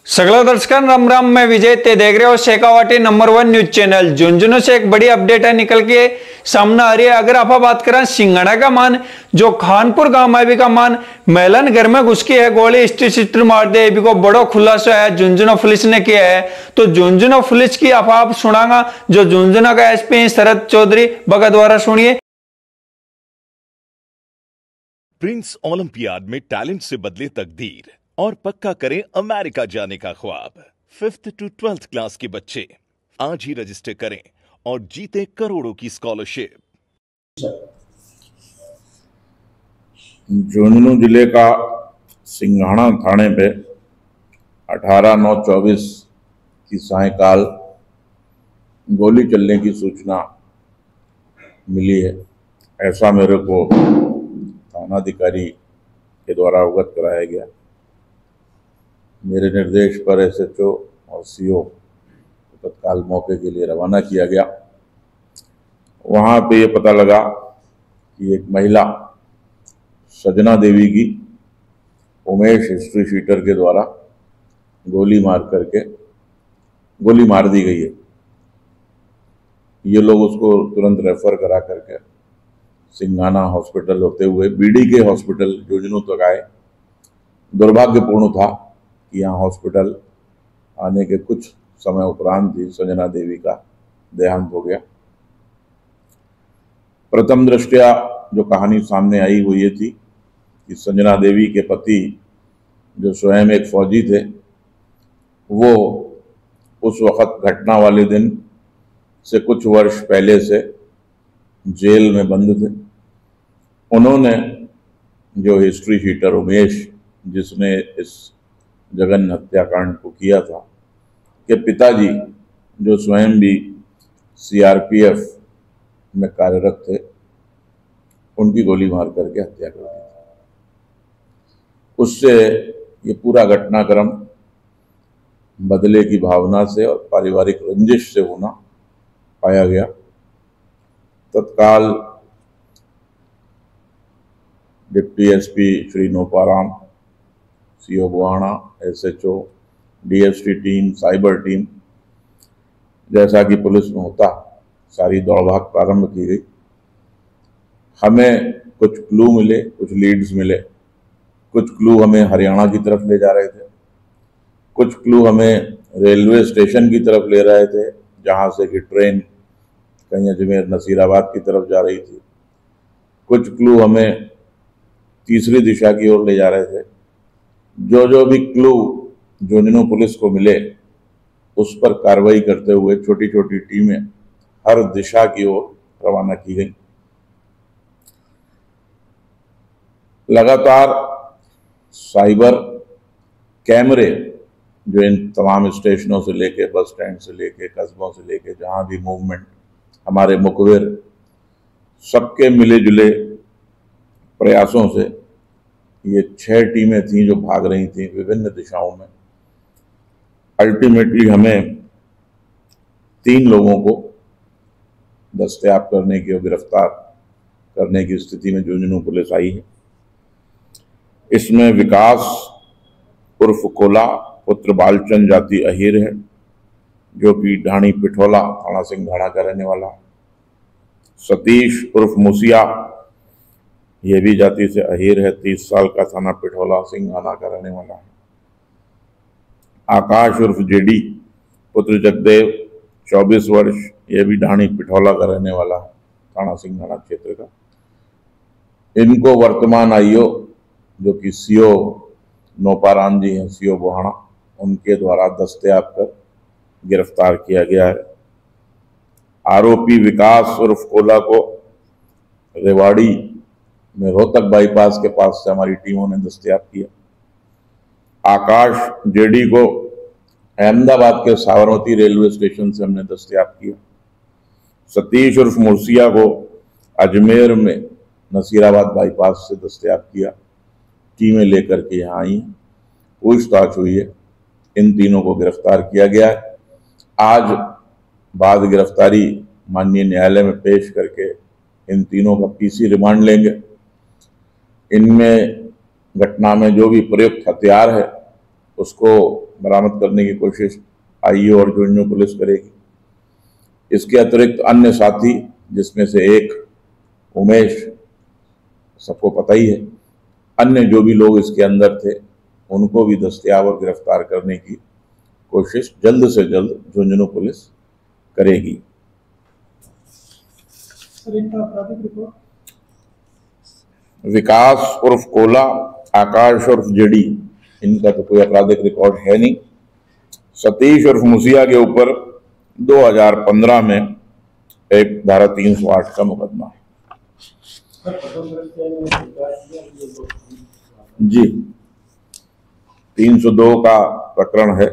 सगला दर्शकों राम राम, मैं विजय। ते देख रहे हो Shekhawati number 1 news channel. Jhunjhunu से एक बड़ी अपडेट है निकल के सामने आ रही है। अगर आप बात करें सिंघाड़ा का मान, जो खानपुर गांव में का मान महिला घर में घुस के है गोली स्टिल मार दे को बड़ो खुलासा है झुंझुनू पुलिस ने किया है। तो झुंझुनू पुलिस की आप सुनागा जो झुंझुनू का एसपी शरद चौधरी बगा द्वारा सुनिए। प्रिंस ओलंपियाड में टैलेंट से बदले तकदीर और पक्का करें अमेरिका जाने का ख्वाब। 5th to 12th क्लास के बच्चे आज ही रजिस्टर करें और जीते करोड़ों की स्कॉलरशिप। झुंझुनू जिले का सिंघाड़ा थाने पे 18/9/24 की सायंकाल गोली चलने की सूचना मिली है। ऐसा मेरे को थानाधिकारी के द्वारा अवगत कराया गया। मेरे निर्देश पर एसएचओ और सीओ को तत्काल मौके के लिए रवाना किया गया। वहाँ पे ये पता लगा कि एक महिला सजना देवी की उमेश हिस्ट्री शीटर के द्वारा गोली मार दी गई है। ये लोग उसको तुरंत रेफर करा करके सिंघाना हॉस्पिटल होते हुए बीडीके हॉस्पिटल झुंझुनू तक आए। दुर्भाग्यपूर्ण था कि यहाँ हॉस्पिटल आने के कुछ समय उपरांत ही सजना देवी का देहांत हो गया। प्रथम दृष्टया जो कहानी सामने आई वो ये थी कि संजना देवी के पति जो स्वयं एक फौजी थे, वो उस वक़्त घटना वाले दिन से कुछ वर्ष पहले से जेल में बंद थे। उन्होंने जो हिस्ट्री शीटर उमेश, जिसने इस जघन्य हत्याकांड को किया था, के पिताजी जो स्वयं भी सीआरपीएफ में कार्यरत थे, उनकी गोली मार करके हत्या कर दी थी। उससे ये पूरा घटनाक्रम बदले की भावना से और पारिवारिक रंजिश से होना पाया गया। तत्काल deputy SP Shri Noparam, CO Buhana, SHO, DST team, cyber team, जैसा कि पुलिस में होता, सारी दौड़भाग प्रारंभ की गई। हमें कुछ क्लू मिले, कुछ लीड्स मिले। कुछ क्लू हमें हरियाणा की तरफ ले जा रहे थे, कुछ क्लू हमें रेलवे स्टेशन की तरफ ले रहे थे, जहाँ से कि ट्रेन कहीं अजमेर नसीराबाद की तरफ जा रही थी। कुछ क्लू हमें तीसरी दिशा की ओर ले जा रहे थे। जो भी क्लू झुंझुनू पुलिस को मिले, उस पर कार्रवाई करते हुए छोटी छोटी टीमें हर दिशा की ओर रवाना की गई। लगातार साइबर कैमरे जो इन तमाम स्टेशनों से लेके, बस स्टैंड से लेके, कस्बों से लेके, जहाँ भी मूवमेंट, हमारे मुखबिर, सबके मिले जुले प्रयासों से ये 6 टीमें थीं जो भाग रही थीं विभिन्न दिशाओं में। अल्टीमेटली हमें 3 लोगों को दस्तयाब करने की और गिरफ्तार करने की स्थिति में झुंझुनू पुलिस आई है। इसमें विकास उर्फ कोला पुत्र बालचंद जाति अहीर है, जो कि ढाणी पिठोला थाना सिंघाड़ा का रहने वाला है। सतीश उर्फ मुसिया, ये भी जाति से अहीर है, 30 साल का, थाना पिठोला सिंघाना का रहने वाला है। आकाश उर्फ जेडी पुत्र जगदेव, 24 वर्ष, ये भी ढाणी पिठोला का रहने वाला है, थाना सिंघाना क्षेत्र का। इनको वर्तमान आईओ जो कि सीओ नोपाराम जी हैं, सीओ बुहाना, उनके द्वारा दस्तयाब कर गिरफ्तार किया गया है। आरोपी विकास उर्फ कोला को रेवाड़ी में रोहतक बाईपास के पास से हमारी टीमों ने दस्तयाब किया। आकाश जेडी को अहमदाबाद के साबरमती रेलवे स्टेशन से हमने दस्तयाब किया। सतीश उर्फ मुर्सिया को अजमेर में नसीराबाद बाईपास से दस्तयाब किया। टीमें लेकर के यहाँ आई, पूछताछ हुई है, इन तीनों को गिरफ्तार किया गया है। आज बाद गिरफ्तारी माननीय न्यायालय में पेश करके इन तीनों का पीसी रिमांड लेंगे। इनमें घटना में जो भी प्रयुक्त हथियार है उसको बरामद करने की कोशिश आईओ और झुंझुनू पुलिस करेगी। इसके अतिरिक्त अन्य साथी, जिसमें से एक उमेश सबको पता ही है, अन्य जो भी लोग इसके अंदर थे उनको भी दस्तयाब और गिरफ्तार करने की कोशिश जल्द से जल्द झुंझुनू पुलिस करेगी। विकास उर्फ कोला, आकाश उर्फ जेडी, इनका तो कोई आपराधिक रिकॉर्ड है नहीं। सतीश उर्फ मुसिया के ऊपर 2015 में एक धारा 308 का मुकदमा है। जी, 302 का प्रकरण है।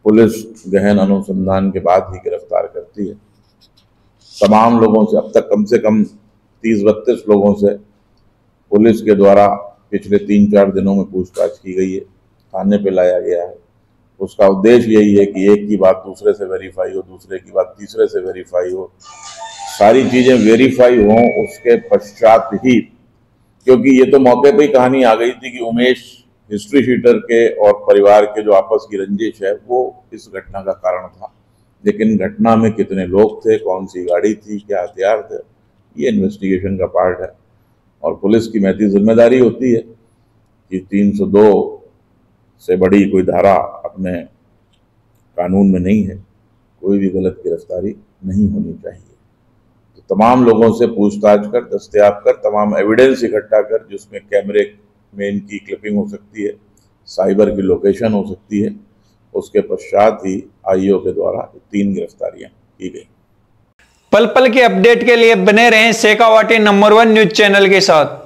पुलिस गहन अनुसंधान के बाद ही गिरफ्तार करती है। तमाम लोगों से अब तक कम से कम 30-32 लोगों से पुलिस के द्वारा पिछले 3-4 दिनों में पूछताछ की गई है, थाने पे लाया गया है। उसका उद्देश्य यही है कि एक की बात दूसरे से वेरीफाई हो, दूसरे की बात तीसरे से वेरीफाई हो, सारी चीजें वेरीफाई हों उसके पश्चात ही, क्योंकि ये तो मौके पे ही कहानी आ गई थी कि उमेश हिस्ट्री शीटर के और परिवार के जो आपस की रंजिश है वो इस घटना का कारण था। लेकिन घटना में कितने लोग थे, कौन सी गाड़ी थी, क्या हथियार थे, ये इन्वेस्टिगेशन का पार्ट है। और पुलिस की महती जिम्मेदारी होती है कि 302 से बड़ी कोई धारा अपने कानून में नहीं है, कोई भी गलत गिरफ्तारी नहीं होनी चाहिए। तो तमाम लोगों से पूछताछ कर, दस्तयाब कर, तमाम एविडेंस इकट्ठा कर, जिसमें कैमरे में इनकी क्लिपिंग हो सकती है, साइबर की लोकेशन हो सकती है, उसके पश्चात ही आईओ के द्वारा 3 गिरफ्तारियां की गई। पल पल के अपडेट के लिए बने रहें शेखावाटी नंबर 1 न्यूज चैनल के साथ।